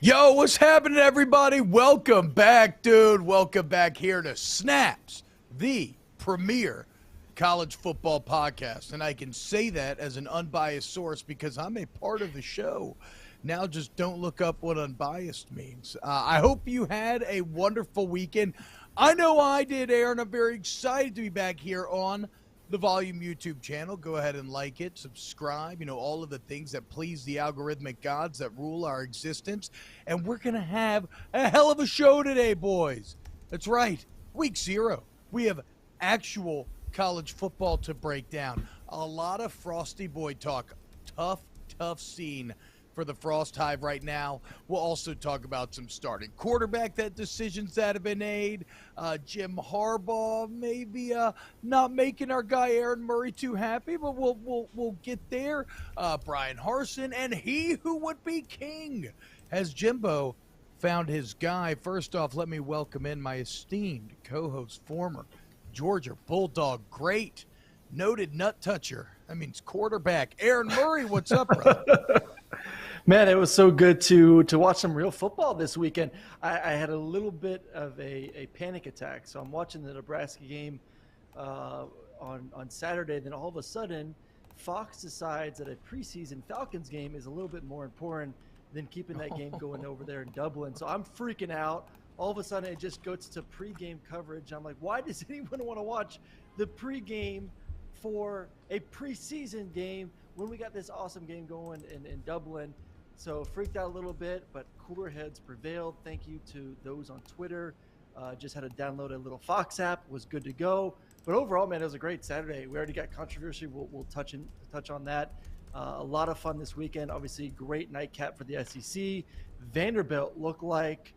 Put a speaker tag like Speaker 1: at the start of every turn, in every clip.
Speaker 1: Yo, what's happening, everybody? Welcome back, dude. Welcome back here to Snaps, the premier college football podcast. And I can say that as an unbiased source because I'm a part of the show. Now just don't look up what unbiased means. I hope you had a wonderful weekend. I know I did, Aaron. I'm very excited to be back here on the Volume YouTube channel. Go ahead and like it, subscribe, all of the things that please the algorithmic gods that rule our existence. And we're going to have a hell of a show today, boys. That's right. Week 0. We have actual college football to break down. A lot of Frosty Boy talk. Tough scene for the Frost Hive right now. We'll also talk about some starting quarterback decisions that have been made. Jim Harbaugh maybe not making our guy Aaron Murray too happy, but we'll get there. Brian Harsin and he who would be king. Has Jimbo found his guy? First off, let me welcome in my esteemed co-host, former Georgia Bulldog great, noted nut toucher. It's quarterback Aaron Murray. What's up, brother?
Speaker 2: Man, it was so good to watch some real football this weekend. I had a little bit of a panic attack. So I'm watching the Nebraska game on Saturday. Then all of a sudden, Fox decides that a preseason Falcons game is a little bit more important than keeping that game going over there in Dublin. So I'm freaking out. All of a sudden, it just goes to pregame coverage. I'm like, why does anyone want to watch the pregame for a preseason game when we got this awesome game going in Dublin? So freaked out a little bit, but cooler heads prevailed. Thank you to those on Twitter. Just had to download a little Fox app, was good to go. But overall, man, it was a great Saturday. We already got controversy. We'll touch on that. A lot of fun this weekend. Obviously, great nightcap for the SEC. Vanderbilt looked like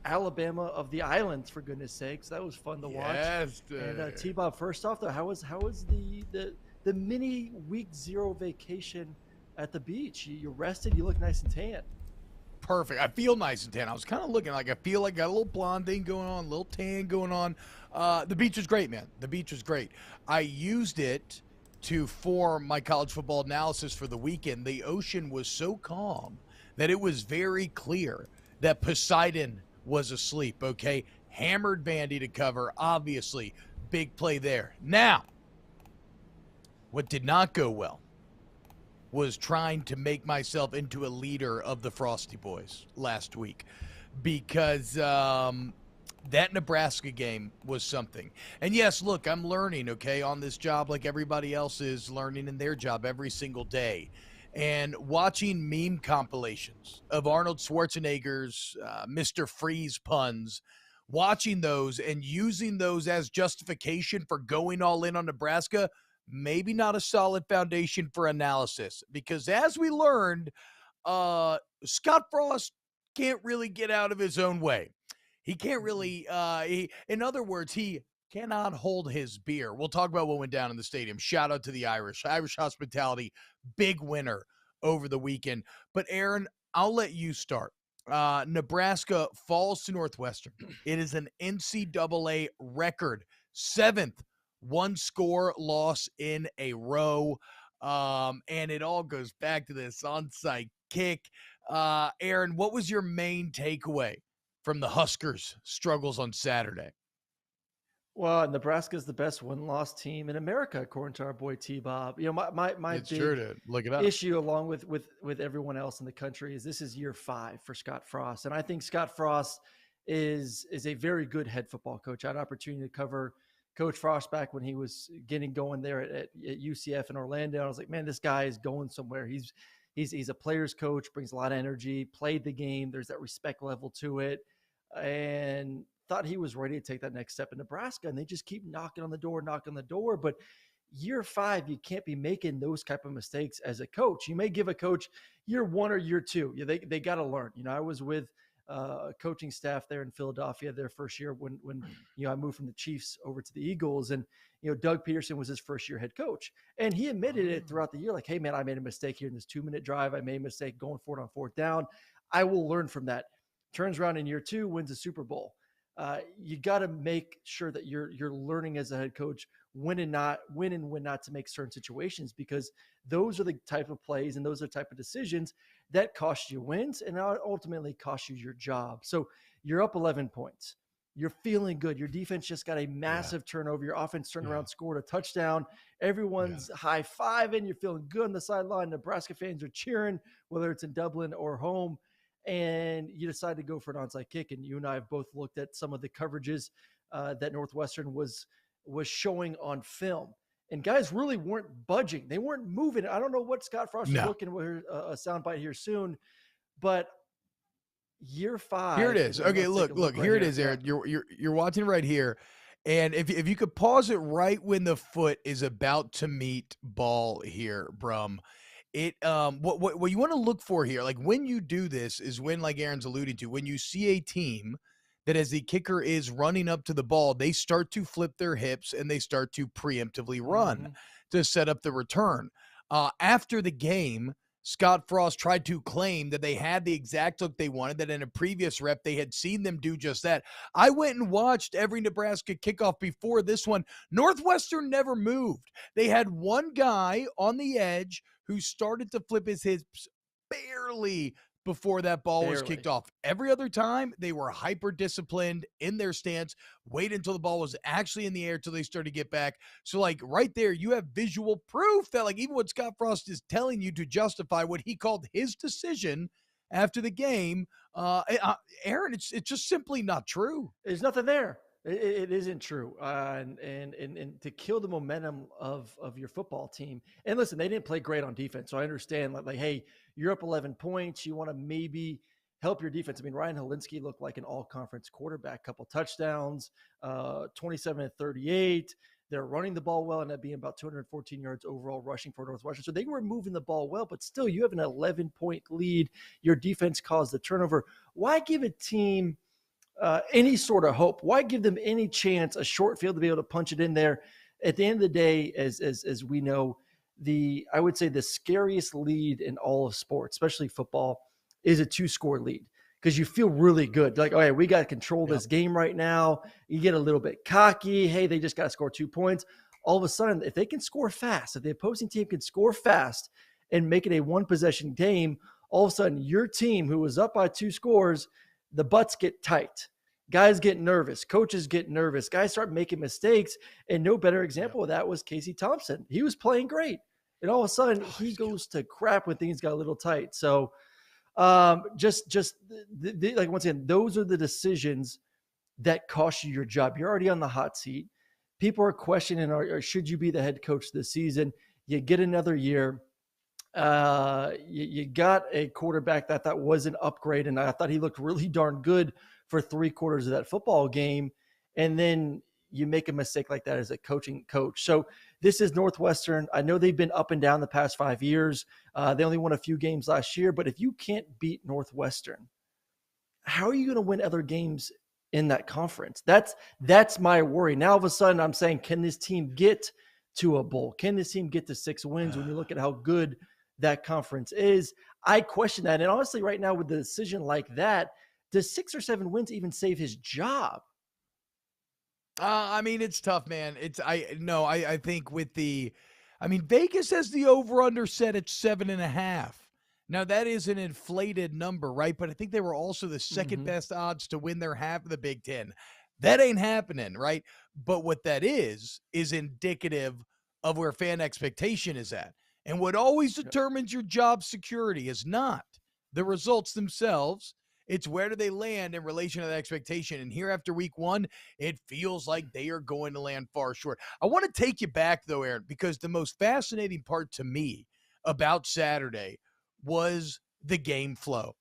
Speaker 2: Alabama of the islands, for goodness sakes. That was fun to watch.
Speaker 1: Yes,
Speaker 2: and T-Bob, first off, though, how was the mini week 0 vacation at the beach? You rested, you look nice and tan.
Speaker 1: Perfect. I feel nice and tan. I was kind of looking like I feel like I got a little blonde thing going on, a little tan going on. The beach was great, man. The beach was great. I used it to form my college football analysis for the weekend. The ocean was so calm that it was very clear that Poseidon was asleep, okay? Hammered Vandy to cover, obviously. Big play there. Now, what did not go well was trying to make myself into a leader of the Frosty Boys last week because that Nebraska game was something. And yes, look, I'm learning, okay, on this job like everybody else is learning in their job every single day. And watching meme compilations of Arnold Schwarzenegger's Mr. Freeze puns, watching those and using those as justification for going all in on Nebraska, maybe not a solid foundation for analysis, because as we learned, Scott Frost can't really get out of his own way. He can't really, in other words, he cannot hold his beer. We'll talk about what went down in the stadium. Shout out to the Irish hospitality, big winner over the weekend. But Aaron, I'll let you start. Nebraska falls to Northwestern. It is an NCAA record 7th one-score loss in a row, and it all goes back to this onside kick. Aaron, what was your main takeaway from the Huskers' struggles on Saturday?
Speaker 2: Well, Nebraska is the best win-loss team in America, according to our boy T-Bob. My
Speaker 1: Look it up.
Speaker 2: issue, along with everyone else in the country, is this is year 5 for Scott Frost, and I think Scott Frost is a very good head football coach. I had an opportunity to cover Coach Frost back when he was getting going there at UCF in Orlando. I was like, man, this guy is going somewhere. He's a player's coach, brings a lot of energy, played the game. There's that respect level to it, and thought he was ready to take that next step in Nebraska. And they just keep knocking on the door. But year 5, you can't be making those type of mistakes as a coach. You may give a coach year 1 or year 2. They got to learn. I was with coaching staff there in Philadelphia their first year when I moved from the Chiefs over to the Eagles, and Doug Peterson was his first year head coach, and he admitted it throughout the year, like, hey man, I made a mistake here in this 2-minute drive. I made a mistake going for it on 4th down. I will learn from that. Turns around in year 2, wins a Super Bowl. you got to make sure that you're learning as a head coach when and when not to make certain situations, because those are the type of plays and those are the type of decisions that cost you wins and ultimately cost you your job. So you're up 11 points. You're feeling good. Your defense just got a massive turnover. Your offense turned around, scored a touchdown. Everyone's high fiving. You're feeling good on the sideline. Nebraska fans are cheering, whether it's in Dublin or home. And you decide to go for an onside kick. And you and I have both looked at some of the coverages that Northwestern was showing on film. And guys really weren't budging. They weren't moving. I don't know what Scott Frost is looking with a soundbite here soon, but year 5.
Speaker 1: Here it is. Okay, look,
Speaker 2: right
Speaker 1: here it is, Aaron. You're watching right here. And if you could pause it right when the foot is about to meet ball here, Brum. It what you want to look for here, like when you do this, is when, like Aaron's alluding to, when you see a team that as the kicker is running up to the ball, they start to flip their hips and they start to preemptively run to set up the return. After the game, Scott Frost tried to claim that they had the exact look they wanted, that in a previous rep they had seen them do just that. I went and watched every Nebraska kickoff before this one. Northwestern never moved. They had one guy on the edge who started to flip his hips barely before that ball was kicked off. Every other time, they were hyper-disciplined in their stance, wait until the ball was actually in the air till they started to get back. So, like, right there, you have visual proof that, like, even what Scott Frost is telling you to justify what he called his decision after the game, Aaron, it's just simply not true.
Speaker 2: There's nothing there. It isn't true. And to kill the momentum of your football team. And listen, they didn't play great on defense. So I understand, like, hey, you're up 11 points. You want to maybe help your defense. I mean, Ryan Helinski looked like an all-conference quarterback, couple touchdowns, 27-38. They're running the ball well, and that being about 214 yards overall rushing for Northwestern. So they were moving the ball well, but still, you have an 11-point lead. Your defense caused the turnover. Why give a team any sort of hope? Why give them any chance, a short field to be able to punch it in there? At the end of the day, as we know, I would say the scariest lead in all of sports, especially football, is a 2-score lead, because you feel really good. Like, all right, we got to control this game right now. You get a little bit cocky. Hey, they just got to score 2 points. All of a sudden, if they can score fast, if the opposing team can score fast and make it a 1-possession game, all of a sudden your team, who was up by 2 scores, the butts get tight. Guys get nervous. Coaches get nervous. Guys start making mistakes. And no better example of that was Casey Thompson. He was playing great. And all of a sudden, he goes to crap when things got a little tight. So like, once again, those are the decisions that cost you your job. You're already on the hot seat. People are questioning, or should you be the head coach this season? You get another year. You got a quarterback that I thought was an upgrade, and I thought he looked really darn good for 3/4 of that football game. And then you make a mistake like that as a coaching coach. So this is Northwestern. I know they've been up and down the past 5 years. They only won a few games last year, but if you can't beat Northwestern, how are you going to win other games in that conference? That's my worry. Now, all of a sudden, I'm saying, can this team get to a bowl? Can this team get to 6 wins when you look at how good that conference is? I question that. And honestly, right now, with the decision like that, does 6 or 7 wins even save his job?
Speaker 1: I mean, it's tough, man. I think Vegas has the over-under set at 7.5. Now, that is an inflated number, right? But I think they were also the second best odds to win their half of the Big Ten. That ain't happening, right? But what that is indicative of where fan expectation is at. And what always determines your job security is not the results themselves. It's where do they land in relation to that expectation. And here after week 1, it feels like they are going to land far short. I want to take you back, though, Aaron, because the most fascinating part to me about Saturday was the game flow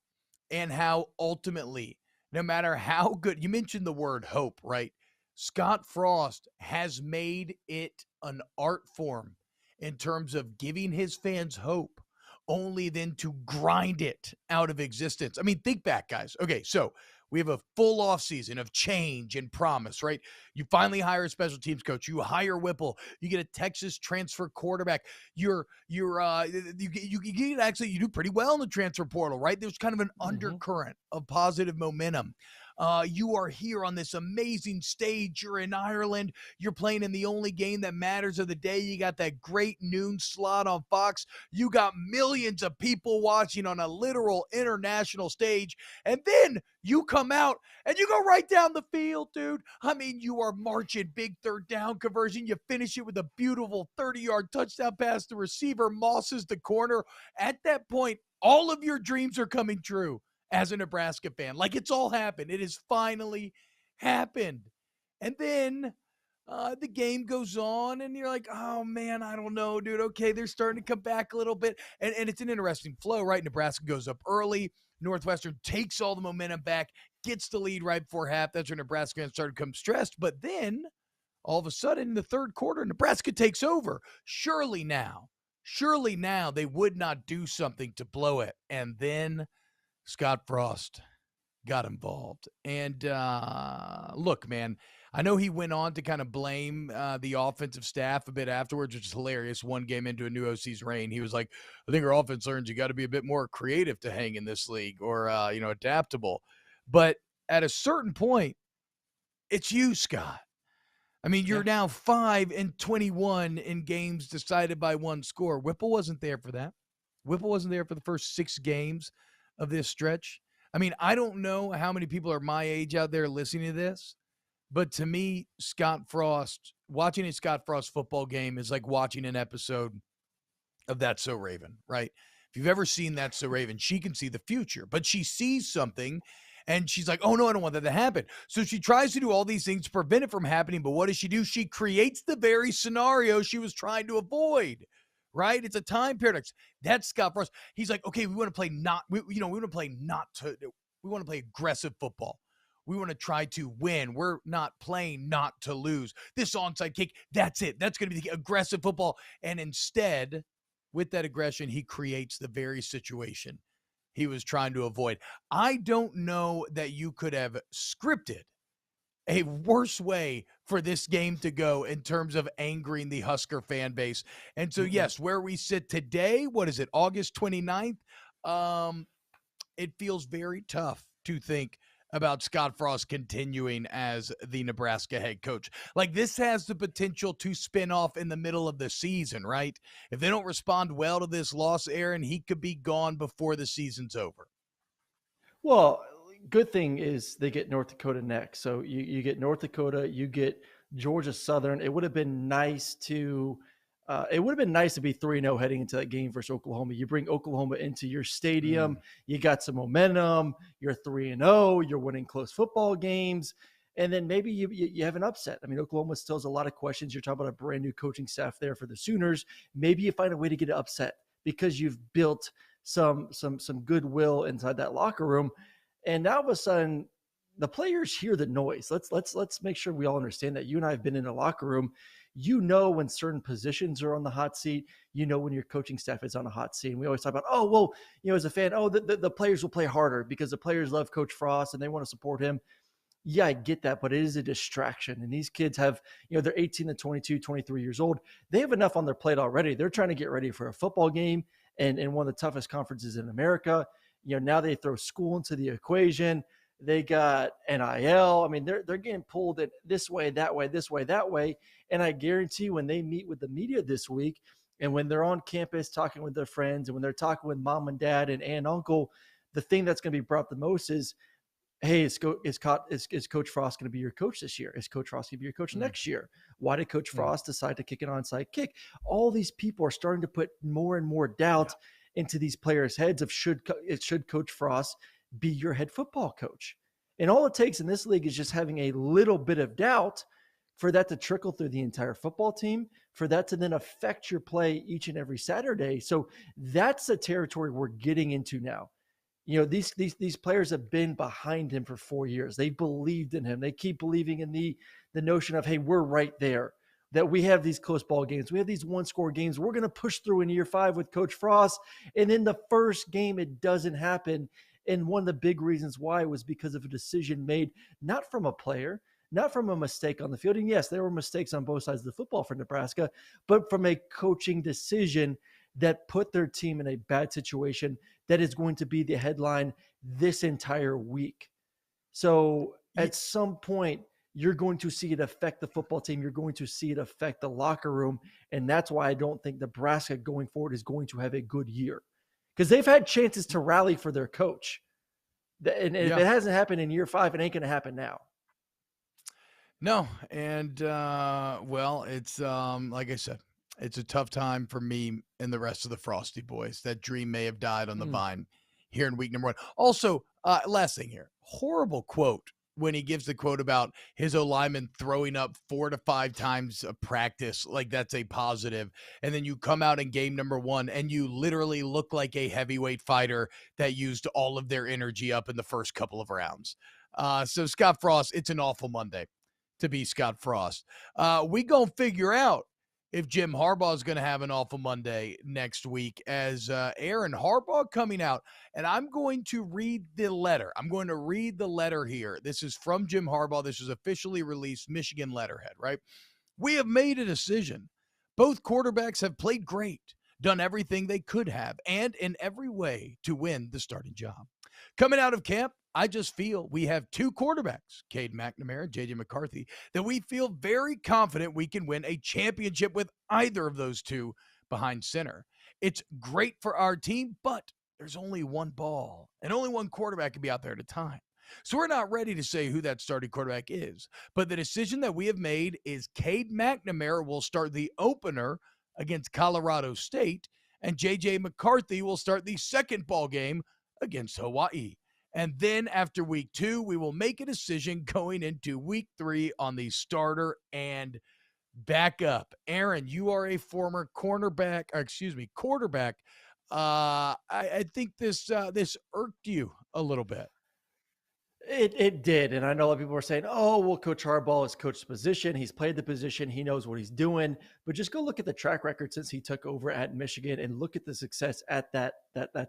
Speaker 1: and how ultimately, no matter how good, you mentioned the word hope, right? Scott Frost has made it an art form in terms of giving his fans hope, only then to grind it out of existence. I mean, think back, guys. Okay, so we have a full offseason of change and promise, right? You finally hire a special teams coach. You hire Whipple. You get a Texas transfer quarterback. You do pretty well in the transfer portal, right? There's kind of an undercurrent of positive momentum. You are here on this amazing stage. You're in Ireland. You're playing in the only game that matters of the day. You got that great noon slot on Fox. You got millions of people watching on a literal international stage. And then you come out and you go right down the field, dude. I mean, you are marching big third down conversion. You finish it with a beautiful 30-yard touchdown pass. The receiver mosses the corner. At that point, all of your dreams are coming true as a Nebraska fan. Like, it's all happened. It has finally happened. And then the game goes on, and you're like, oh, man, I don't know, dude. Okay, they're starting to come back a little bit. And it's an interesting flow, right? Nebraska goes up early. Northwestern takes all the momentum back, gets the lead right before half. That's where Nebraska fans started to become stressed. But then, all of a sudden, in the third quarter, Nebraska takes over. Surely now, they would not do something to blow it. And then Scott Frost got involved. And look, man, I know he went on to kind of blame the offensive staff a bit afterwards, which is hilarious. One game into a new OC's reign, he was like, I think our offense learns you got to be a bit more creative to hang in this league, or, adaptable. But at a certain point, it's you, Scott. I mean, you're now 5-21 in games decided by one score. Whipple wasn't there for that. Whipple wasn't there for the first 6 games of this stretch. I mean, I don't know how many people are my age out there listening to this, but to me, watching a Scott Frost football game is like watching an episode of That's So Raven, right? If you've ever seen That's So Raven, she can see the future, but she sees something and she's like, oh no, I don't want that to happen. So she tries to do all these things to prevent it from happening, but what does she do? She creates the very scenario she was trying to avoid. Right? It's a time paradox. That's Scott Frost. He's like, okay, we want to play we want to play aggressive football. We want to try to win. We're not playing not to lose. This onside kick, that's it. That's going to be the aggressive football. And instead, with that aggression, he creates the very situation he was trying to avoid. I don't know that you could have scripted a worse way for this game to go in terms of angering the Husker fan base. And so, yes, where we sit today, what is it, August 29th? It feels very tough to think about Scott Frost continuing as the Nebraska head coach. Like, this has the potential to spin off in the middle of the season, right? If they don't respond well to this loss, Aaron, he could be gone before the season's over.
Speaker 2: Well, good thing is they get North Dakota next. So you get North Dakota, you get Georgia Southern. It would have been nice to be 3-0 heading into that game versus Oklahoma. You bring Oklahoma into your stadium, you got some momentum, you're 3-0, you're winning close football games, and then maybe you have an upset. I mean, Oklahoma still has a lot of questions. You're talking about a brand new coaching staff there for the Sooners. Maybe you find a way to get upset because you've built some goodwill inside that locker room. And now all of a sudden, the players hear the noise. Let's make sure we all understand that. You and I have been in a locker room. You know when certain positions are on the hot seat. You know when your coaching staff is on a hot seat. And we always talk about, as a fan, the players will play harder because the players love Coach Frost and they want to support him. Yeah, I get that, but it is a distraction. And these kids have, they're 18 to 22, 23 years old. They have enough on their plate already. They're trying to get ready for a football game and one of the toughest conferences in America. Now they throw school into the equation. They got NIL. I mean, they're getting pulled in this way, that way, this way, that way. And I guarantee when they meet with the media this week and when they're on campus talking with their friends and when they're talking with mom and dad and aunt and uncle, the thing that's going to be brought the most is, hey, is Coach Frost going to be your coach this year? Is Coach Frost going to be your coach next year? Why did Coach Frost decide to kick an onside kick? All these people are starting to put more and more doubt into these players' heads of should Coach Frost be your head football coach. And all it takes in this league is just having a little bit of doubt for that to trickle through the entire football team, for that to then affect your play each and every Saturday. So that's the territory we're getting into now. These players have been behind him for 4 years. They believed in him. They keep believing in the notion of, hey, we're right there, that we have these close ball games. We have these one-score games. We're going to push through in year 5 with Coach Frost. And in the first game, it doesn't happen. And one of the big reasons why was because of a decision made, not from a player, not from a mistake on the field. And yes, there were mistakes on both sides of the football for Nebraska, but from a coaching decision that put their team in a bad situation that is going to be the headline this entire week. So at some point, you're going to see it affect the football team. You're going to see it affect the locker room. And that's why I don't think Nebraska going forward is going to have a good year, because they've had chances to rally for their coach. And if
Speaker 1: Yeah.
Speaker 2: it hasn't happened in year 5, it ain't going to happen now.
Speaker 1: No, and well, it's like I said, it's a tough time for me and the rest of the Frosty Boys. That dream may have died on the vine here in week number 1. Also, last thing here, horrible quote when he gives the quote about his O lineman throwing up 4 to 5 times a practice, like that's a positive, and then you come out in game number 1 and you literally look like a heavyweight fighter that used all of their energy up in the first couple of rounds. So Scott Frost, it's an awful Monday to be Scott Frost. We gonna figure out if Jim Harbaugh is going to have an awful Monday next week, as Aaron Harbaugh coming out. And I'm going to read the letter. I'm going to read the letter here. This is from Jim Harbaugh. This is officially released, Michigan letterhead, right? We have made a decision. Both quarterbacks have played great, done everything they could have, and in every way to win the starting job. Coming out of camp, I just feel we have 2 quarterbacks, Cade McNamara, J.J. McCarthy, that we feel very confident we can win a championship with either of those 2 behind center. It's great for our team, but there's only one ball, and only one quarterback can be out there at a time. So we're not ready to say who that starting quarterback is. But the decision that we have made is Cade McNamara will start the opener against Colorado State, and J.J. McCarthy will start the second ball game against Hawaii. And then after week 2, we will make a decision going into week 3 on the starter and backup. Aaron, you are a former quarterback. I think this irked you a little bit.
Speaker 2: It did. And I know a lot of people were saying, oh, well, Coach Harbaugh has coached the position. He's played the position. He knows what he's doing. But just go look at the track record since he took over at Michigan and look at the success at that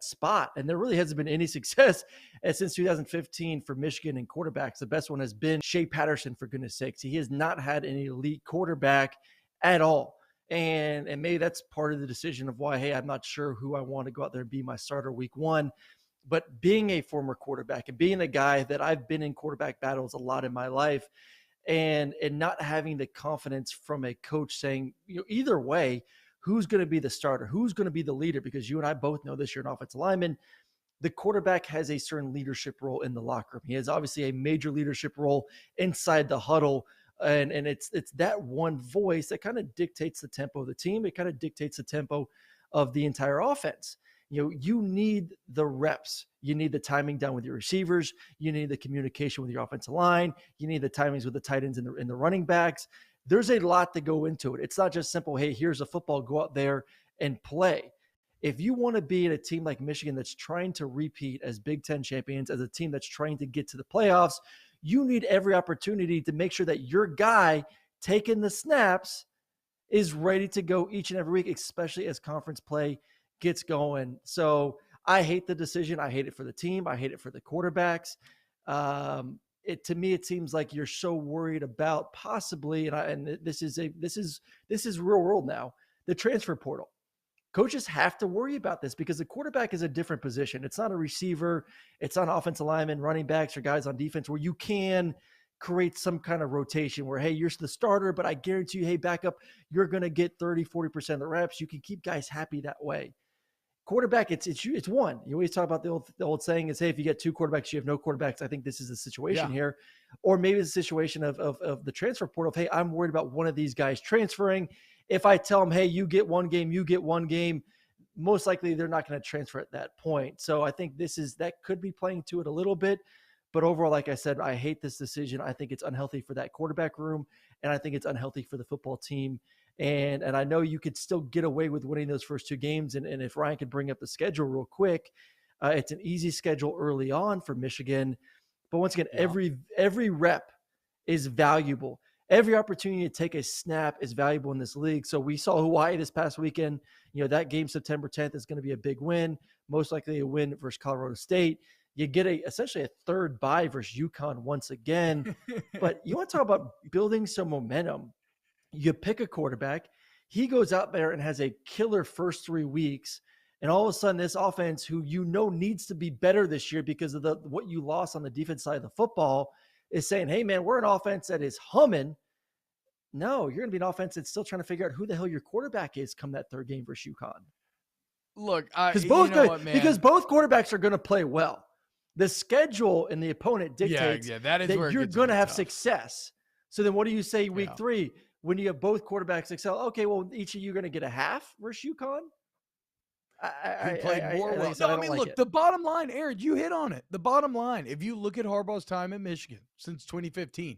Speaker 2: spot. And there really hasn't been any success since 2015 for Michigan and quarterbacks. The best one has been Shea Patterson, for goodness sakes. He has not had an elite quarterback at all. And maybe that's part of the decision of why, hey, I'm not sure who I want to go out there and be my starter week 1. But being a former quarterback and being a guy that I've been in quarterback battles a lot in my life, and not having the confidence from a coach saying, either way, who's going to be the starter, who's going to be the leader, because you and I both know this, you're an offensive lineman, the quarterback has a certain leadership role in the locker room. He has obviously a major leadership role inside the huddle. And it's that one voice that kind of dictates the tempo of the team. It kind of dictates the tempo of the entire offense. You need the reps. You need the timing down with your receivers. You need the communication with your offensive line. You need the timings with the tight ends and the running backs. There's a lot to go into it. It's not just simple, hey, here's a football, go out there and play. If you want to be in a team like Michigan that's trying to repeat as Big Ten champions, as a team that's trying to get to the playoffs, you need every opportunity to make sure that your guy taking the snaps is ready to go each and every week, especially as conference play gets going. So I hate the decision. I hate it for the team. I hate it for the quarterbacks. To me, it seems like you're so worried about possibly, and this is real world now, the transfer portal. Coaches have to worry about this because the quarterback is a different position. It's not a receiver. It's not offensive linemen, running backs, or guys on defense where you can create some kind of rotation where, hey, you're the starter, but I guarantee you, hey, backup, you're going to get 30, 40% of the reps. You can keep guys happy that way. Quarterback, it's one. You always talk about the old saying is, hey, if you get 2 quarterbacks, you have no quarterbacks. I think this is the situation here. Or maybe it's a situation of the transfer portal of, hey, I'm worried about one of these guys transferring. If I tell them, hey, you get one game, most likely they're not going to transfer at that point. So I think that could be playing to it a little bit. But overall, like I said, I hate this decision. I think it's unhealthy for that quarterback room, and I think it's unhealthy for the football team. And I know you could still get away with winning those first 2 games. And if Ryan could bring up the schedule real quick, it's an easy schedule early on for Michigan. But once again, every rep is valuable. Every opportunity to take a snap is valuable in this league. So we saw Hawaii this past weekend. That game September 10th is going to be a big win, most likely a win versus Colorado State. You get essentially a third bye versus UConn once again. But you want to talk about building some momentum. You pick a quarterback. He goes out there and has a killer first 3 weeks And all of a sudden, this offense, who needs to be better this year because of what you lost on the defense side of the football, is saying, hey, man, we're an offense that is humming. No, you're going to be an offense that's still trying to figure out who the hell your quarterback is come that third game versus UConn.
Speaker 1: Look,
Speaker 2: Because both quarterbacks are going to play well. The schedule and the opponent dictates that you're going to have success. So then what do you say week 3 when you have both quarterbacks excel? Okay, well, each of you are going to get a half versus UConn?
Speaker 1: Who played more well? No, I mean, look, the bottom line, Aaron, you hit on it. The bottom line, if you look at Harbaugh's time in Michigan since 2015,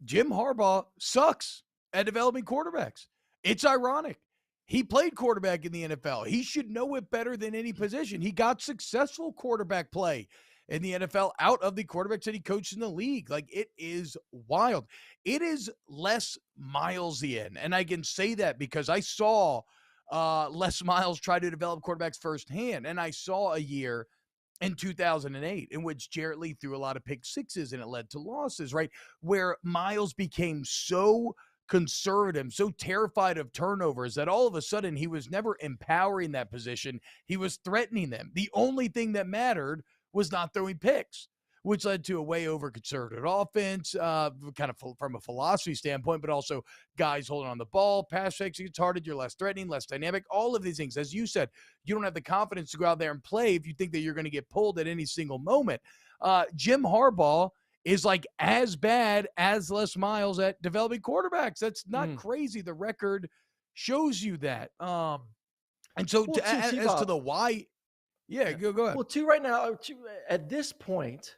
Speaker 1: Jim Harbaugh sucks at developing quarterbacks. It's ironic. He played quarterback in the NFL. He should know it better than any position. He got successful quarterback play in the NFL out of the quarterbacks that he coached in the league. Like, it is wild. It is Les Milesian. And I can say that because I saw Les Miles try to develop quarterbacks firsthand. And I saw a year in 2008 in which Jarrett Lee threw a lot of pick sixes and it led to losses, right? Where Miles became so conservative, so terrified of turnovers that all of a sudden he was never empowering that position. He was threatening them. The only thing that mattered was not throwing picks, which led to a way over conservative offense, kind of from a philosophy standpoint, but also guys holding on the ball, pass fakes gets harder, you're less threatening, less dynamic, all of these things. As you said, you don't have the confidence to go out there and play if you think that you're going to get pulled at any single moment. Jim Harbaugh is like as bad as Les Miles at developing quarterbacks. That's not crazy. The record shows you that. And so as to the why, go ahead.
Speaker 2: Well, right now, at this point,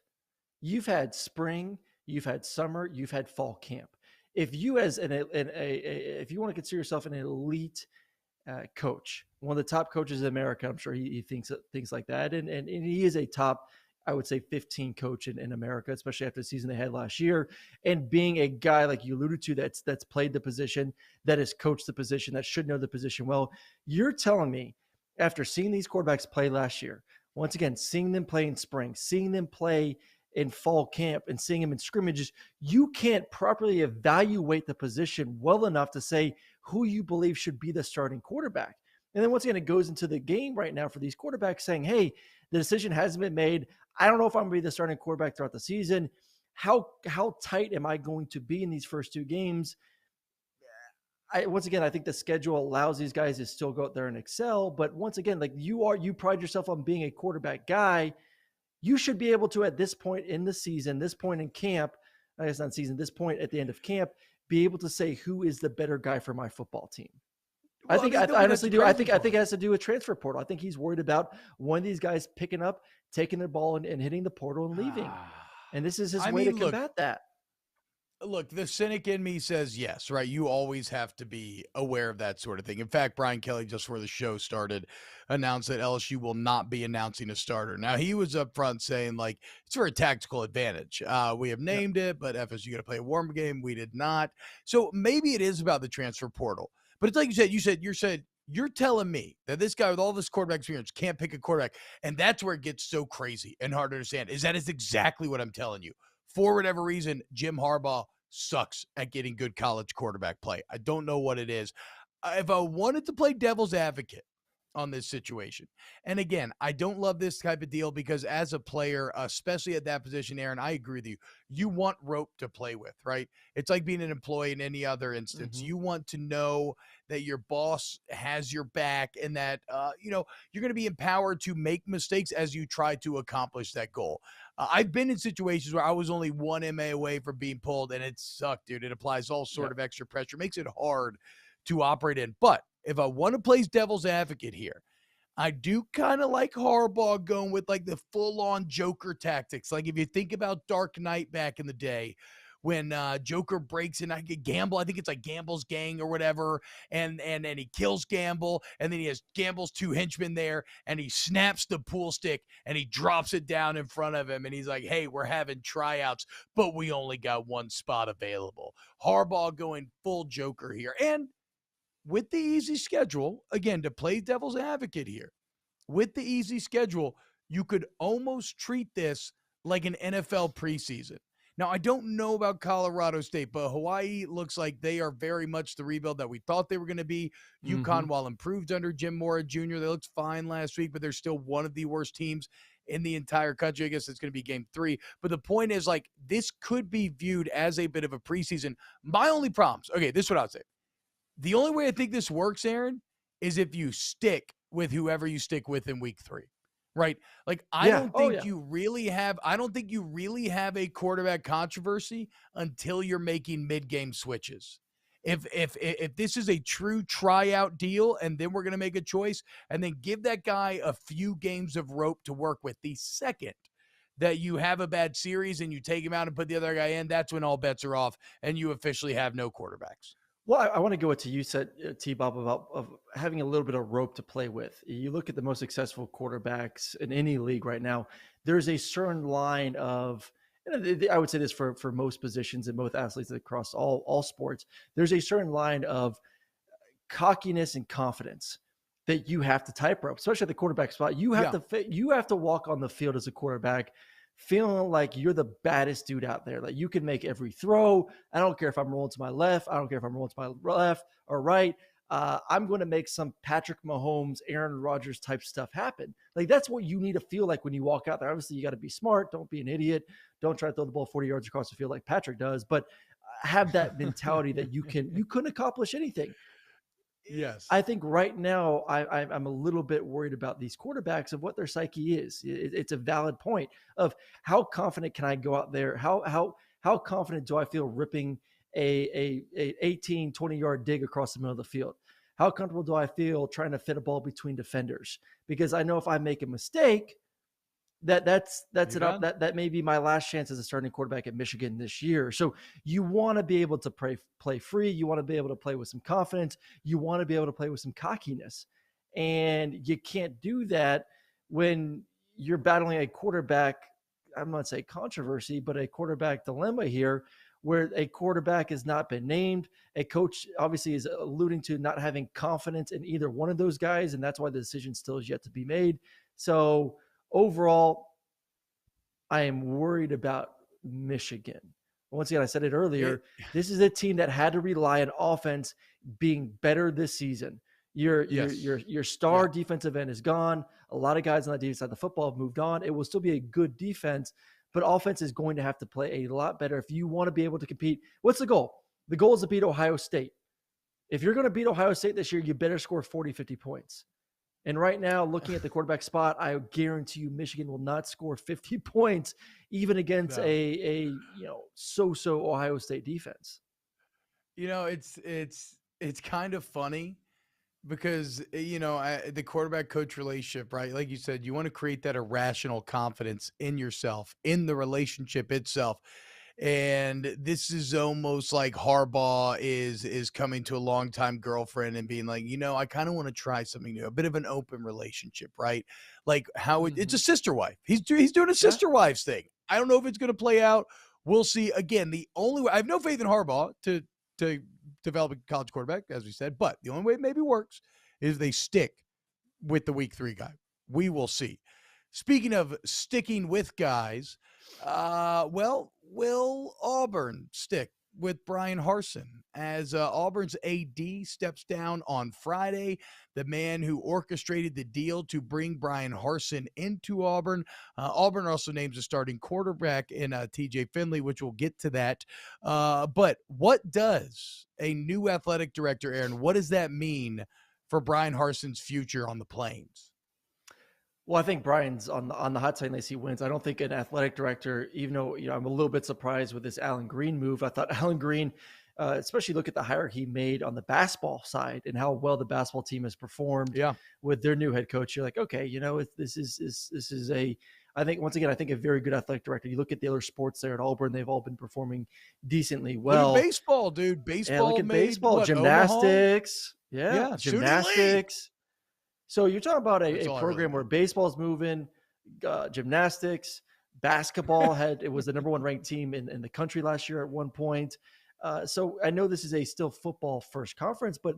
Speaker 2: you've had spring, you've had summer, you've had fall camp. If you if you want to consider yourself an elite coach, one of the top coaches in America, I'm sure he thinks things like that, and he is a top, I would say, 15 coach in America, especially after the season they had last year. And being a guy, like you alluded to, that's played the position, that has coached the position, that should know the position well. You're telling me, after seeing these quarterbacks play last year, once again, seeing them play in spring, seeing them play in fall camp, and seeing them in scrimmages, you can't properly evaluate the position well enough to say who you believe should be the starting quarterback. And then once again, it goes into the game right now for these quarterbacks saying, hey, the decision hasn't been made. I don't know if I'm going to be the starting quarterback throughout the season. How tight am I going to be in these first 2 games? Once again, I think the schedule allows these guys to still go out there and excel. But once again, like you pride yourself on being a quarterback guy. You should be able to, at this point in the season, this point in camp, I guess not season, this point at the end of camp, be able to say who is the better guy for my football team. Well, I honestly do. I think it has to do with transfer portal. I think he's worried about one of these guys picking up, taking the ball and hitting the portal and leaving. And this is his way to combat that.
Speaker 1: Look, the cynic in me says yes, right? You always have to be aware of that sort of thing. In fact, Brian Kelly, just before the show started, announced that LSU will not be announcing a starter. Now, he was up front saying, like, it's for a tactical advantage. We have named it, but FSU got to play a warm game. We did not. So maybe it is about the transfer portal. But it's like you said, you're telling me that this guy with all this quarterback experience can't pick a quarterback, and that's where it gets so crazy and hard to understand. That is exactly what I'm telling you. For whatever reason, Jim Harbaugh sucks at getting good college quarterback play. I don't know what it is. If I wanted to play devil's advocate on this situation, and again, I don't love this type of deal because as a player, especially at that position, Aaron, I agree with you. You want rope to play with, right? It's like being an employee in any other instance. You want to know that your boss has your back and that, you're going to be empowered to make mistakes as you try to accomplish that goal. I've been in situations where I was only 1 MA away from being pulled, and it sucked, dude. It applies all sort of extra pressure. Makes it hard to operate in. But if I want to play devil's advocate here, I do kind of like Harbaugh going with like the full-on Joker tactics. Like if you think about Dark Knight back in the day, when Joker breaks in, I think it's like Gamble's gang or whatever, and he kills Gamble, and then he has Gamble's 2 henchmen there, and he snaps the pool stick, and he drops it down in front of him, and he's like, hey, we're having tryouts, but we only got 1 spot available. Harbaugh going full Joker here. And with the easy schedule, again, to play devil's advocate here, with the easy schedule, you could almost treat this like an NFL preseason. Now, I don't know about Colorado State, but Hawaii looks like they are very much the rebuild that we thought they were going to be.
Speaker 2: Mm-hmm.
Speaker 1: UConn, while improved under Jim Mora Jr., they looked fine last week, but they're still one of the worst teams in the entire country. I guess it's going to be game 3. But the point is, like, this could be viewed as a bit of a preseason. My only problems, okay, this is what I'll say. The only way I think this works, Aaron, is if you stick with whoever you stick with in week 3. Right? Like, I
Speaker 2: Yeah.
Speaker 1: don't
Speaker 2: Oh,
Speaker 1: think
Speaker 2: yeah.
Speaker 1: you really have a quarterback controversy until you're making mid-game switches. If this is a true tryout deal and then we're going to make a choice and then give that guy a few games of rope to work with, the second that you have a bad series and you take him out and put the other guy in, that's when all bets are off and you officially have no quarterbacks.
Speaker 2: Well, I want to go what you said, T-Bob, about of having a little bit of rope to play with. You look at the most successful quarterbacks in any league right now. There's a certain line of, and I would say this for most positions and most athletes across all sports. There's a certain line of cockiness and confidence that you have to tightrope, especially at the quarterback spot. You have to walk on the field as a quarterback feeling like you're the baddest dude out there. Like you can make every throw. I don't care if I'm rolling to my left. I don't care if I'm rolling to my left or right. I'm going to make some Patrick Mahomes, Aaron Rodgers type stuff happen. Like that's what you need to feel like when you walk out there. Obviously, you got to be smart. Don't be an idiot. Don't try to throw the ball 40 yards across the field like Patrick does. But have that mentality that you couldn't accomplish anything.
Speaker 1: Yes.
Speaker 2: I think right now I'm a little bit worried about these quarterbacks of what their psyche is. It's a valid point of how confident can I go out there? How confident do I feel ripping a 18, 20-yard dig across the middle of the field? How comfortable do I feel trying to fit a ball between defenders? Because I know if I make a mistake, that's that may be my last chance as a starting quarterback at Michigan this year. So you want to be able to play free. You want to be able to play with some confidence. You want to be able to play with some cockiness, and you can't do that when you're battling a quarterback. I'm not saying controversy, but a quarterback dilemma here, where a quarterback has not been named. A coach obviously is alluding to not having confidence in either one of those guys, and that's why the decision still is yet to be made. So overall, I am worried about Michigan. Once again, I said it earlier. This is a team that had to rely on offense being better this season. Your star defensive end is gone. A lot of guys on that defense side of the football have moved on. It will still be a good defense, but offense is going to have to play a lot better if you want to be able to compete. What's the goal? The goal is to beat Ohio State. If you're going to beat Ohio State this year, you better score 40, 50 points. And right now, looking at the quarterback spot, I guarantee you Michigan will not score 50 points, even against a so-so Ohio State defense.
Speaker 1: It's kind of funny because the quarterback coach relationship, right? Like you said, you want to create that irrational confidence in yourself, in the relationship itself. And this is almost like Harbaugh is coming to a longtime girlfriend and being like, I kind of want to try something new, a bit of an open relationship, right? Like how it's a sister wife. He's doing a sister wives thing. I don't know if it's going to play out. We'll see. Again, the only way I have no faith in Harbaugh to develop a college quarterback, as we said, but the only way it maybe works is they stick with the week 3 guy. We will see. Speaking of sticking with guys, will Auburn stick with Brian Harsin as Auburn's AD steps down on Friday? The man who orchestrated the deal to bring Brian Harsin into Auburn. Auburn also names a starting quarterback in TJ Finley, which we'll get to that. But what does a new athletic director, Aaron, what does that mean for Brian Harsin's future on the Plains?
Speaker 2: Well, I think Brian's on the hot side unless he wins. I don't think an athletic director, even though I'm a little bit surprised with this Allen Greene move. I thought Allen Greene, especially look at the hire he made on the basketball side and how well the basketball team has performed with their new head coach. You're like, okay, this is a, I think once again, I think a very good athletic director. You look at the other sports there at Auburn; they've all been performing decently well.
Speaker 1: Look at baseball, dude. Baseball,
Speaker 2: look at baseball, gymnastics,
Speaker 1: gymnastics.
Speaker 2: So you're talking about a program where baseball's moving, gymnastics, basketball it was the number 1 ranked team in the country last year at one point. So I know this is a still football first conference, but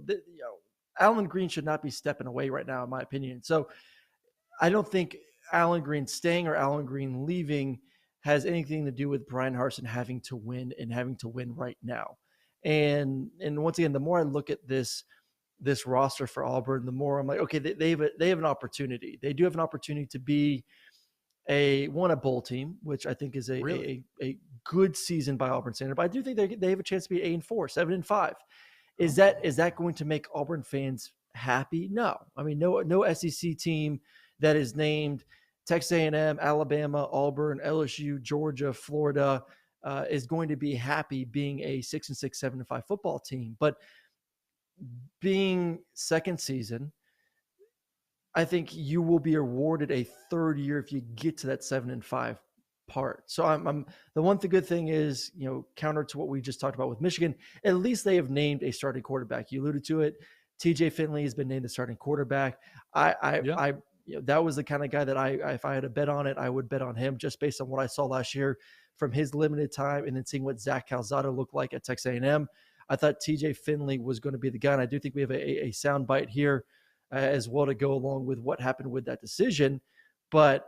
Speaker 2: Allen Greene should not be stepping away right now, in my opinion. So I don't think Allen Greene staying or Allen Greene leaving has anything to do with Brian Harsin having to win and having to win right now. And once again, the more I look at this roster for Auburn, the more I'm like, okay, they have an opportunity. They do have an opportunity to be a bowl team, which I think is
Speaker 1: Really?
Speaker 2: a good season by Auburn standard. But I do think they have a chance to be 8-4, 7-5. Is
Speaker 1: Oh.
Speaker 2: that going to make Auburn fans happy? No. I mean, no SEC team that is named Texas A&M, Alabama, Auburn, LSU, Georgia, Florida is going to be happy being a 6-6, 7-5 football team. But being second season, I think you will be awarded a third year if you get to that 7-5 part. So I'm the good thing is, counter to what we just talked about with Michigan, at least they have named a starting quarterback. You alluded to it. TJ Finley has been named the starting quarterback.
Speaker 1: Yeah.
Speaker 2: That was the kind of guy that if I had a bet on it, I would bet on him just based on what I saw last year from his limited time and then seeing what Zach Calzada looked like at Texas A&M. I thought TJ Finley was going to be the guy. And I do think we have a sound bite here as well to go along with what happened with that decision. But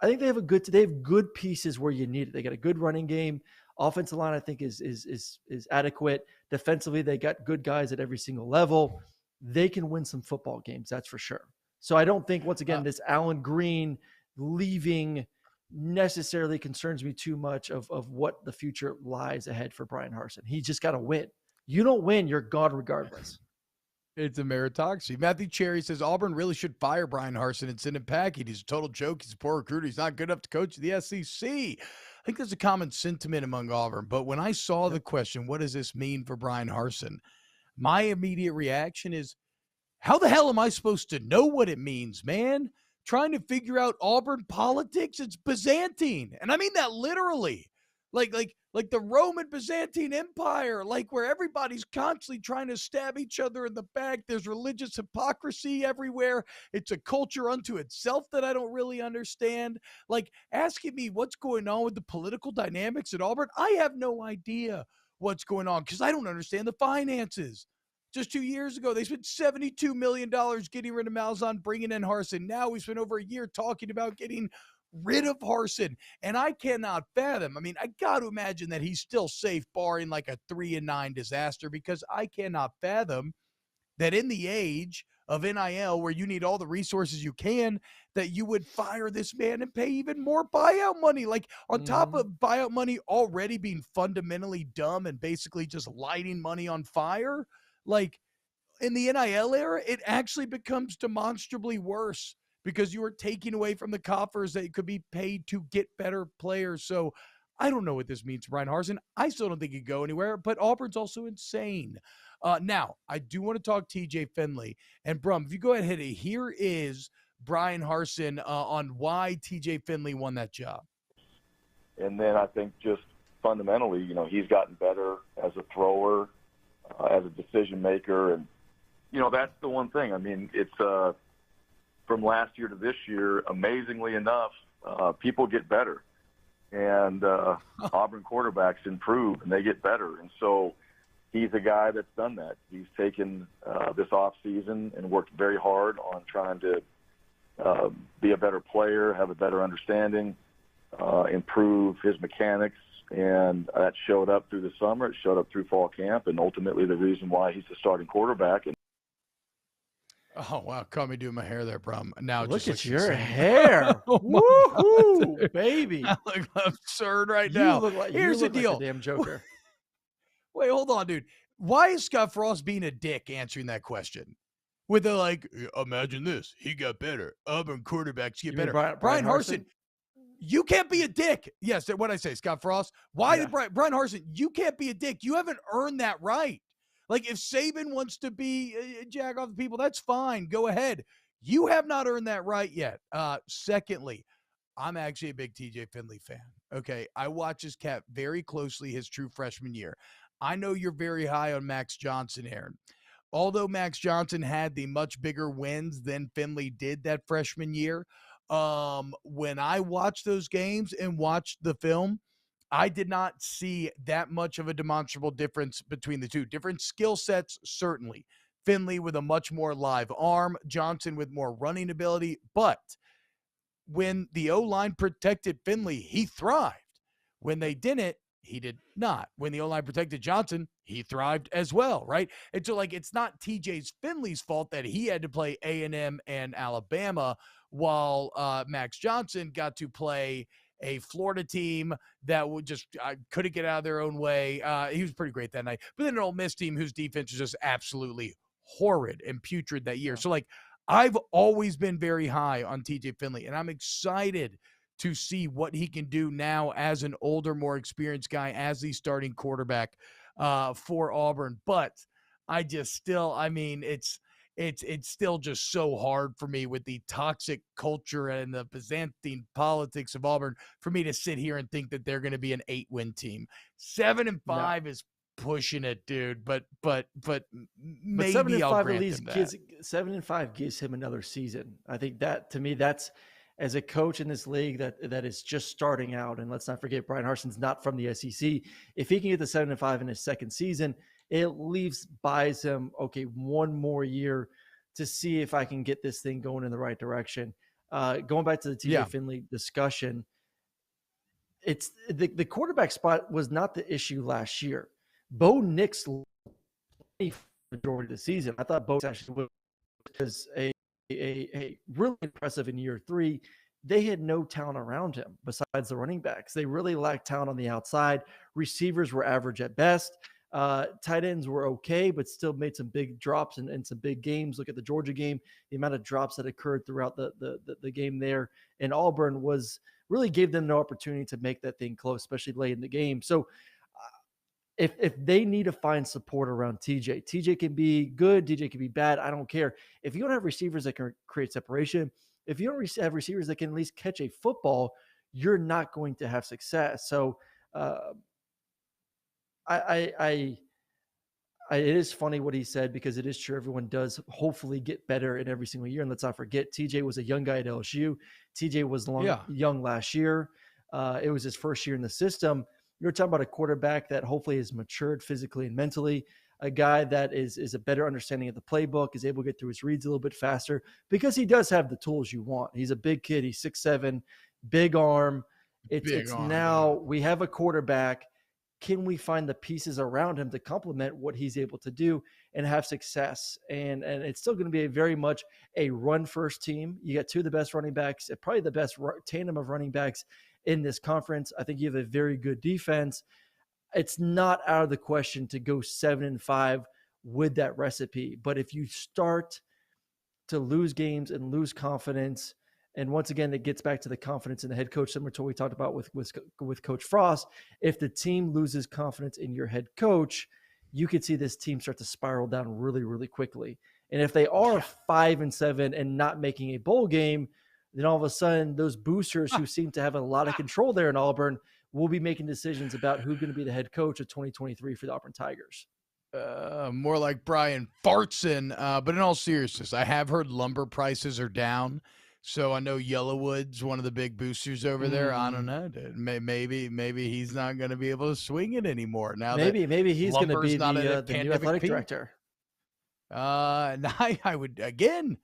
Speaker 2: I think they have good pieces where you need it. They got a good running game. Offensive line, I think, is adequate. Defensively, they got good guys at every single level. They can win some football games, that's for sure. So I don't think, once again, this Allen Greene leaving necessarily concerns me too much of what the future lies ahead for Brian Harsin. He just got to win. You don't win, you're gone regardless.
Speaker 1: It's a meritocracy. Matthew Cherry says Auburn really should fire Brian Harsin and send him packing. He's a total joke. He's a poor recruiter. He's not good enough to coach the SEC. I think there's a common sentiment among Auburn. But when I saw the question, what does this mean for Brian Harsin? My immediate reaction is, how the hell am I supposed to know what it means, man? Trying to figure out Auburn politics, it's Byzantine. And I mean that literally. Like the Roman Byzantine Empire, like where everybody's constantly trying to stab each other in the back. There's religious hypocrisy everywhere. It's a culture unto itself that I don't really understand. Like asking me what's going on with the political dynamics at Auburn, I have no idea what's going on because I don't understand the finances. Just 2 years ago, they spent $72 million getting rid of Malzahn, bringing in Harsin. Now we spent over a year talking about getting rid of Harsin. And I cannot fathom. I mean, I got to imagine that he's still safe, barring like a 3-9 disaster, because I cannot fathom that in the age of NIL, where you need all the resources you can, that you would fire this man and pay even more buyout money. Like on top of buyout money already being fundamentally dumb and basically just lighting money on fire, like in the NIL era, it actually becomes demonstrably worse because you are taking away from the coffers that could be paid to get better players. So I don't know what this means for Brian Harsin. I still don't think he'd go anywhere, but Auburn's also insane. Now, I do want to talk TJ Finley. And Brum, if you go ahead and hit it, here is Brian Harsin on why TJ Finley won that job.
Speaker 3: And then I think just fundamentally, he's gotten better as a thrower, as a decision maker. And, that's the one thing. I mean, it's from last year to this year, amazingly enough, people get better. And Auburn quarterbacks improve and they get better. And so he's a guy that's done that. He's taken this offseason and worked very hard on trying to be a better player, have a better understanding, improve his mechanics. And that showed up through the summer. It showed up through fall camp, and ultimately the reason why he's the starting quarterback.
Speaker 1: Oh, wow. Caught me doing my hair there, Brum. Now it
Speaker 2: Look
Speaker 1: just
Speaker 2: at
Speaker 1: looks
Speaker 2: your
Speaker 1: insane.
Speaker 2: hair.
Speaker 1: Oh my
Speaker 2: Woohoo,
Speaker 1: God,
Speaker 2: baby.
Speaker 1: I look absurd right now. Here's the deal.
Speaker 2: Like the damn Joker.
Speaker 1: Wait, hold on, dude. Why is Scott Frost being a dick answering that question? With the like, imagine this. He got better. Auburn quarterbacks get better. Brian Harsin, you can't be a dick. Yes, what I say, Scott Frost. Why did Brian Harsin, you can't be a dick. You haven't earned that right. Like, if Saban wants to be jack off the people, that's fine. Go ahead. You have not earned that right yet. Secondly, I'm actually a big TJ Finley fan. Okay, I watch his cat very closely his true freshman year. I know you're very high on Max Johnson, Aaron. Although Max Johnson had the much bigger wins than Finley did that freshman year, when I watched those games and watched the film, I did not see that much of a demonstrable difference between the two. Different skill sets, certainly. Finley with a much more live arm, Johnson with more running ability. But when the O-line protected Finley, he thrived. When they didn't, he did not. When the O-line protected Johnson, he thrived as well, right? And so, like, it's not TJ's Finley's fault that he had to play A&M and Alabama while Max Johnson got to play a Florida team that would just couldn't get out of their own way. He was pretty great that night. But then an Ole Miss team whose defense is just absolutely horrid and putrid that year. So, like, I've always been very high on TJ Finley, and I'm excited to see what he can do now as an older, more experienced guy, as the starting quarterback for Auburn. But I just still, I mean, it's still just so hard for me with the toxic culture and the Byzantine politics of Auburn for me to sit here and think that they're going to be an 8-win team. 7-5 is pushing it, dude. But maybe
Speaker 2: 7-5
Speaker 1: I'll grant
Speaker 2: at least
Speaker 1: him that.
Speaker 2: 7-5 gives him another season. I think that, to me, that's, as a coach in this league that is just starting out, and let's not forget Brian Harson's not from the SEC. If he can get the 7-5 in his second season, it buys him, okay, one more year to see if I can get this thing going in the right direction. Going back to the TJ Finley discussion, it's the quarterback spot was not the issue last year. Bo Nix the majority of the season. I thought Bo actually was a really impressive in year 3. They had no talent around him besides the running backs. They really lacked talent on the outside. Receivers were average at best. Tight ends were okay, but still made some big drops and some big games. Look at the Georgia game, the amount of drops that occurred throughout the game there. And Auburn really gave them no opportunity to make that thing close, especially late in the game. So if they need to find support around TJ can be good, TJ can be bad. I don't care. If you don't have receivers that can create separation, if you don't have receivers that can at least catch a football, you're not going to have success. So it is funny what he said, because it is true. Everyone does hopefully get better in every single year. And let's not forget, TJ was a young guy at LSU. TJ was young last year. It was his first year in the system. You're talking about a quarterback that hopefully has matured physically and mentally, a guy that is a better understanding of the playbook, is able to get through his reads a little bit faster, because he does have the tools you want. He's a big kid. He's 6'7", big arm. Now we have a quarterback. Can we find the pieces around him to complement what he's able to do and have success? And it's still going to be very much a run-first team. You got two of the best running backs, probably the best tandem of running backs in this conference. I think you have a very good defense. It's not out of the question to go 7-5 with that recipe. But if you start to lose games and lose confidence, and once again, it gets back to the confidence in the head coach, similar to what we talked about with Coach Frost. If the team loses confidence in your head coach, you could see this team start to spiral down really, really quickly. And if they are 5-7 and not making a bowl game, then all of a sudden those boosters who seem to have a lot of control there in Auburn will be making decisions about who's going to be the head coach of 2023 for the Auburn Tigers.
Speaker 1: More like Brian Fartson. But in all seriousness, I have heard lumber prices are down. So I know Yellowwood's one of the big boosters over there. I don't know, dude. Maybe he's not going to be able to swing it anymore. Now
Speaker 2: maybe he's going to be the new athletic director.
Speaker 1: I would, again,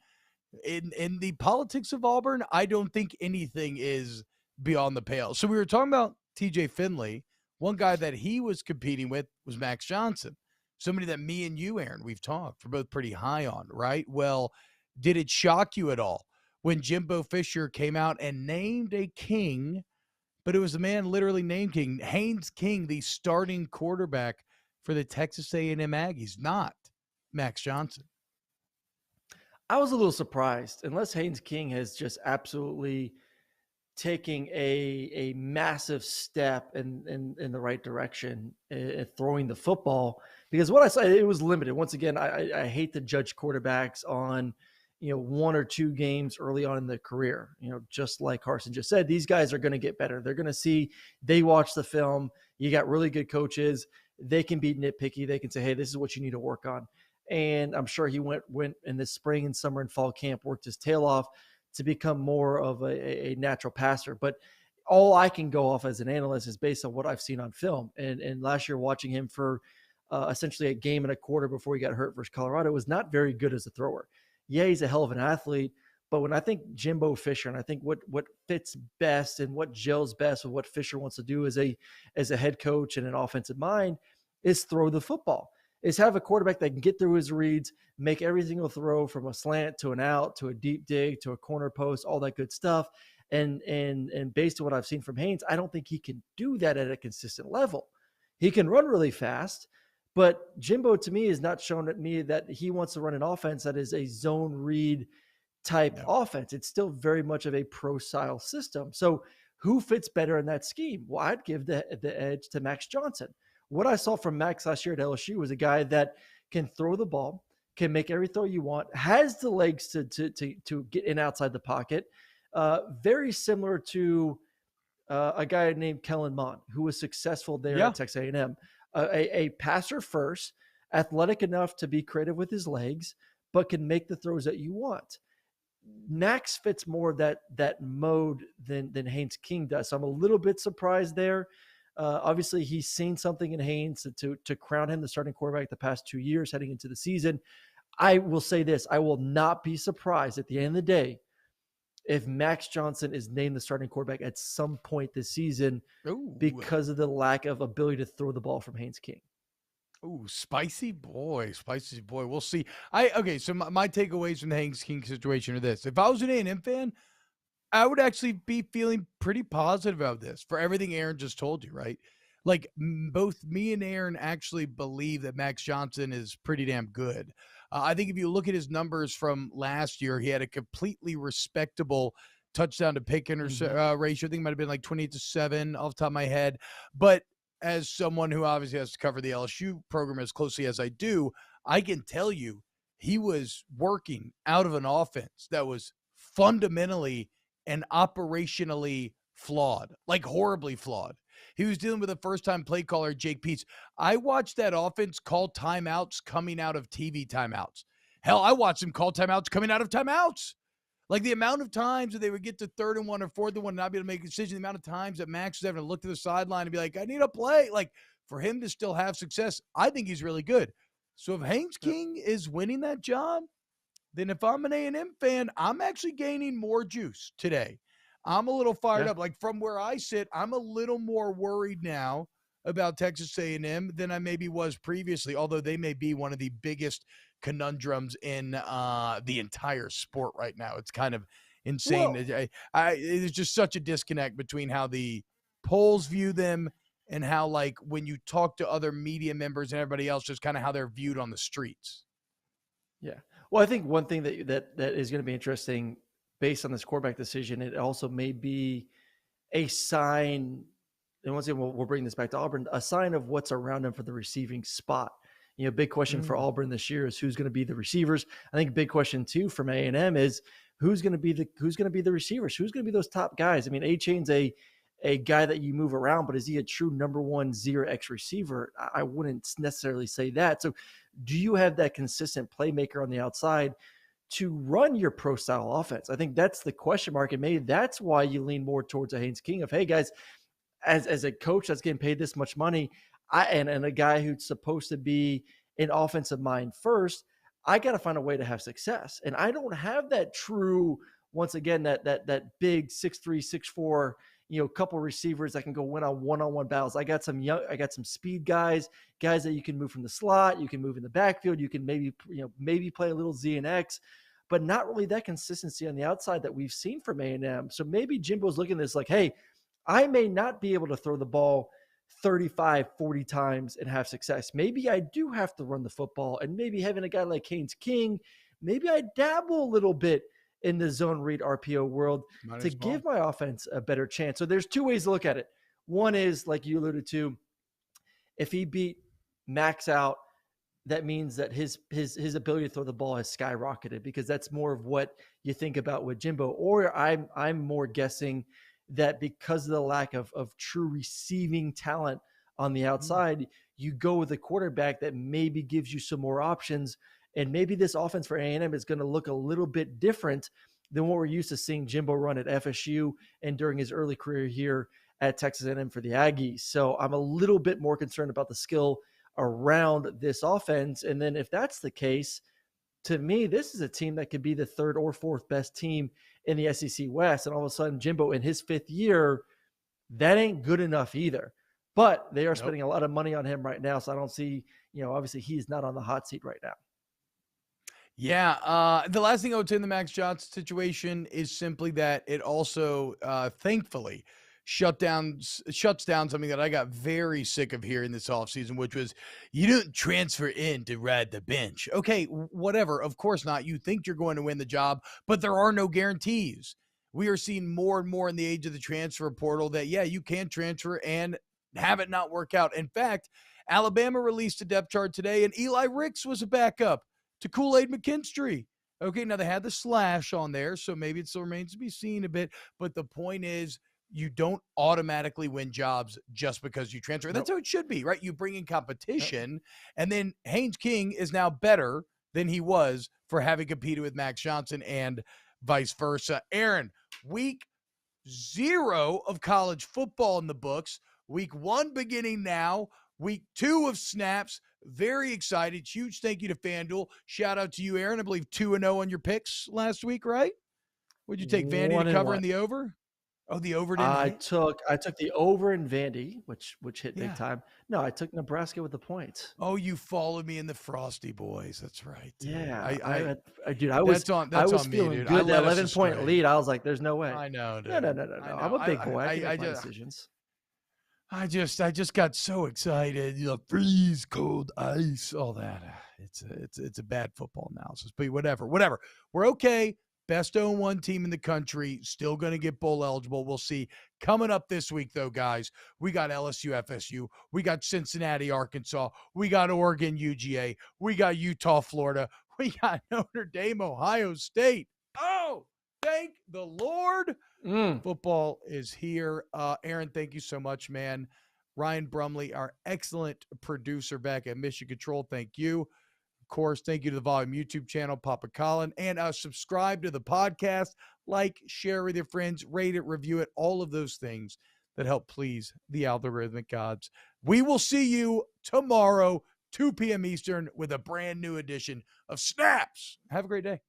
Speaker 1: in the politics of Auburn, I don't think anything is beyond the pale. So we were talking about TJ Finley. One guy that he was competing with was Max Johnson, somebody that me and you, Aaron, we've talked, we're both pretty high on, right? Well, did it shock you at all when Jimbo Fisher came out and named a king, but it was a man literally named King, Haynes King, the starting quarterback for the Texas A&M Aggies, not Max Johnson?
Speaker 2: I was a little surprised, unless Haynes King has just absolutely taking a massive step in the right direction, throwing the football, because what I saw, it was limited. Once again, I hate to judge quarterbacks on, one or two games early on in their career. Just like Carson just said, these guys are going to get better. They're going to see, they watch the film. You got really good coaches. They can be nitpicky. They can say, hey, this is what you need to work on. And I'm sure he went in the spring and summer and fall camp, worked his tail off to become more of a natural passer. But all I can go off as an analyst is based on what I've seen on film. And last year, watching him for essentially a game and a quarter before he got hurt versus Colorado, was not very good as a thrower. Yeah, he's a hell of an athlete, But when I think Jimbo Fisher, and I think what fits best and what gels best with what Fisher wants to do as a head coach and an offensive mind is throw the football. Is have a quarterback that can get through his reads, make every single throw from a slant to an out to a deep dig to a corner post, all that good stuff. And based on what I've seen from Haynes, I don't think he can do that at a consistent level. He can run really fast, but Jimbo to me has not shown at me that he wants to run an offense that is a zone read type offense. It's still very much of a pro style system. So who fits better in that scheme? Well, I'd give the edge to Max Johnson. What I saw from Max last year at LSU was a guy that can throw the ball, can make every throw you want, has the legs to get in outside the pocket. Very similar to a guy named Kellen Mond, who was successful there at Texas A&M. A passer first, athletic enough to be creative with his legs, but can make the throws that you want. Max fits more that mode than Haynes King does. So I'm a little bit surprised there. Obviously, he's seen something in Haynes to crown him the starting quarterback the past 2 years heading into the season. I will say this. I will not be surprised at the end of the day if Max Johnson is named the starting quarterback at some point this season because of the lack of ability to throw the ball from Haynes King.
Speaker 1: Ooh, spicy boy. We'll see. So my takeaways from the Haynes King situation are this. If I was an A&M fan, I would actually be feeling pretty positive about this for everything Aaron just told you, right? Like both me and Aaron actually believe that Max Johnson is pretty damn good. I think if you look at his numbers from last year, he had a completely respectable touchdown to pick ratio. I think it might have been like 28-7 off the top of my head. But as someone who obviously has to cover the LSU program as closely as I do, I can tell you he was working out of an offense that was fundamentally and operationally flawed, like horribly flawed. He was dealing with a first-time play caller, Jake Peets. I watched that offense call timeouts coming out of TV timeouts. Hell, I watched him call timeouts coming out of timeouts. Like the amount of times that they would get to 3rd and 1 or 4th and 1 and not be able to make a decision, the amount of times that Max was having to look to the sideline and be like, I need a play. Like for him to still have success, I think he's really good. So if Haynes King is winning that job, then if I'm an A&M fan, I'm actually gaining more juice today. I'm a little fired up. Like from where I sit, I'm a little more worried now about Texas A&M than I maybe was previously, although they may be one of the biggest conundrums in the entire sport right now. It's kind of insane. It's just such a disconnect between how the polls view them and how, like, when you talk to other media members and everybody else, just kind of how they're viewed on the streets.
Speaker 2: Yeah. Well, I think one thing that is going to be interesting based on this quarterback decision, it also may be a sign, and once again, we'll bring this back to Auburn, a sign of what's around him for the receiving spot. You know, big question for Auburn this year is who's going to be the receivers. I think big question too from A&M is who's going to be the receivers? Who's going to be those top guys? I mean, A-Chain's a guy that you move around, but is he a true number one 0x receiver? I wouldn't necessarily say that. So do you have that consistent playmaker on the outside to run your pro style offense? I think that's the question mark. And maybe that's why you lean more towards a Haynes King of, hey guys, as a coach that's getting paid this much money, and a guy who's supposed to be an offensive mind first, I got to find a way to have success. And I don't have that true, once again, that big 6'3", 6'4", couple receivers that can go win on one-on-one battles. I got some speed guys that you can move from the slot, you can move in the backfield, you can maybe play a little Z and X, but not really that consistency on the outside that we've seen from A&M. So maybe Jimbo's looking at this like, hey, I may not be able to throw the ball 35, 40 times and have success. Maybe I do have to run the football, and maybe having a guy like Haynes King, maybe I dabble a little bit in the zone read RPO world to give my offense a better chance. So there's two ways to look at it. One is, like you alluded to, if he beat Max out, that means that his ability to throw the ball has skyrocketed, because that's more of what you think about with Jimbo. Or I'm more guessing that because of the lack of true receiving talent on the outside, you go with a quarterback that maybe gives you some more options. And maybe this offense for A&M is going to look a little bit different than what we're used to seeing Jimbo run at FSU and during his early career here at Texas A&M for the Aggies. So I'm a little bit more concerned about the skill around this offense. And then if that's the case, to me, this is a team that could be the third or fourth best team in the SEC West. And all of a sudden, Jimbo in his 5th year, that ain't good enough either. But they are spending a lot of money on him right now. So I don't see, obviously he's not on the hot seat right now.
Speaker 1: Yeah. The last thing I would say in the Max Johnson situation is simply that it also, thankfully, shuts down something that I got very sick of hearing this offseason, which was you didn't transfer in to ride the bench. Okay, whatever. Of course not. You think you're going to win the job, but there are no guarantees. We are seeing more and more in the age of the transfer portal that, yeah, you can transfer and have it not work out. In fact, Alabama released a depth chart today, and Eli Ricks was a backup to Kool-Aid McKinstry. Okay, now they had the slash on there, so maybe it still remains to be seen a bit. But the point is, you don't automatically win jobs just because you transfer. Nope. That's how it should be, right? You bring in competition, and then Haynes King is now better than he was for having competed with Max Johnson and vice versa. Aaron, week 0 of college football in the books. Week 1 beginning now. Week 2 of snaps. Very excited. Huge thank you to FanDuel. Shout out to you, Aaron. I believe 2-0 on your picks last week, right? Would you take Vandy to cover in the over? Oh, the over didn't hit?
Speaker 2: I took the over in Vandy, which hit big time. No, I took Nebraska with the points.
Speaker 1: Oh, you followed me in the Frosty Boys. That's right.
Speaker 2: Yeah, I was feeling
Speaker 1: dude.
Speaker 2: good. That 11-point lead. I was like, "There's no way."
Speaker 1: I know, dude.
Speaker 2: No. I'm a big boy. I can make my decisions.
Speaker 1: I just got so excited. Freeze, cold ice, all that. It's a bad football analysis, but whatever. We're okay. Best 0-1 team in the country, still going to get bowl eligible. We'll see. Coming up this week, though, guys, we got LSU, FSU. We got Cincinnati, Arkansas. We got Oregon, UGA. We got Utah, Florida. We got Notre Dame, Ohio State. Oh, thank the Lord. Football is here. Aaron, thank you so much, man. Ryan Brumley, our excellent producer back at Mission Control, thank you. Of course, thank you to the Volume YouTube channel, Papa Colin, and subscribe to the podcast, like, share with your friends, rate it, review it, all of those things that help please the algorithmic gods. We will see you tomorrow, 2 p.m. Eastern, with a brand new edition of Snaps. Have a great day.